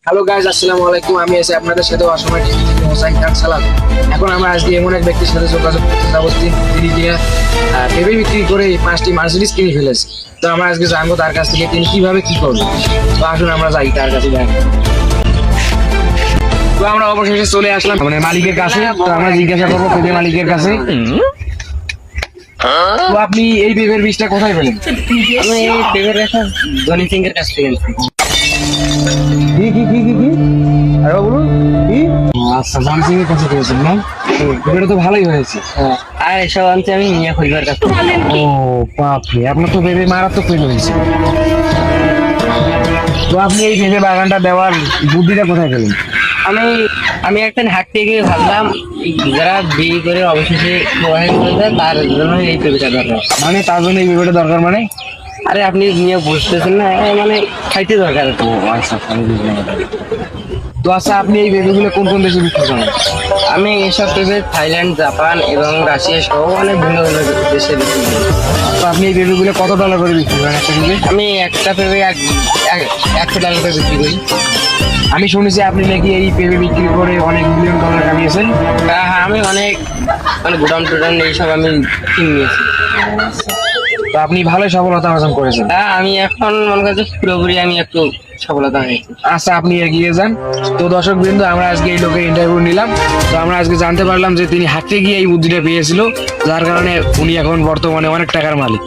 Hello guys, আসসালামু আলাইকুম। আমি আছি আপনাদের সাথে অসময় টিভি থেকে হোসাইন খান সালাম। এখন আমরা আজকে এমন এক ব্যক্তির সাথে যোগাযোগ করতে যাবো তিনি কিনা ভেবে বিক্রি করে এই 5টি মার্সিডিজ কিনে ফেলেছে। তো আমরা আজকে জানবো তার কাছ থেকে তিনি কিভাবে কি করবেন। তো আসুন আমরা যাই তার কাছে যাই। তো আমরা অবশেষে চলে আসলাম মানে মালিকের কাছে। তো আমরা জিজ্ঞাসা করবো পেঁপে মালিকের কাছে, তো আপনি এই পেঁপের বীজটা কোথায় পেলেন? আমি এই পেপার একটা জনি সিং এর কাছ থেকে আনছি। কি কি কি কি কি আরে বলুন কি? আচ্ছা, জামসিং এর কাছে পেয়েছেন না? এটা তো ভালোই হয়েছে। আর এসব আনছি আমি মিয়া খলিফার কাছ থেকে। ও বাপরে, আপনার তো ভেবে মারাত্মক পেয়ে হয়েছে। তো আপনি এই ভেবে বাগানটা দেওয়ার বুদ্ধিটা কোথায় পেলেন? আমি আমি একটা হাট থেকে ভাবলাম যারা বিয়ে করে অবশেষে প্রবাহ করে দেয় তার জন্য এই পেপারটা দরকার। মানে তার জন্য এই ভেবেটা দরকার মানে? আরে আপনি নিয়ে বুঝতেছেন না, মানে খাইতে দরকার তো। আচ্ছা, আমি বুঝলাম। তো আচ্ছা, আপনি এই ভেবেগুলো কোন কোন দেশে বিক্রি করেন? আমি এসব পেপার থাইল্যান্ড, জাপান এবং রাশিয়া সহ অনেক ভিন্ন ভিন্ন দেশে বিক্রি করি। তো আপনি এই ভেবেগুলো কত ডলার করে বিক্রি করেন একটা ভেবে? আমি একটা পেপার $100 করে বিক্রি করি। আমি শুনেছি আপনি নাকি এই পেঁপে বিক্রি করে অনেক মিলিয়ন ডলার কামিয়েছেন। হ্যাঁ, আমি অনেক মানে গুডাউন টুডাউন এইসব আমি কিনে নিয়েছি। তো আপনি ভালোই সফলতা অর্জন করেছেন। হ্যাঁ, আমি এখন মনে করছি পুরোপুরি আমি একটু সফলতা হয়েছি। আচ্ছা, আপনি এগিয়ে যান। তো দর্শক বৃন্দ, আমরা আজকে এই লোকের ইন্টারভিউ নিলাম। তো আমরা আজকে জানতে পারলাম যে তিনি হাঁটতে গিয়ে এই বুদ্ধিটা পেয়েছিল, যার কারণে উনি এখন বর্তমানে অনেক টাকার মালিক।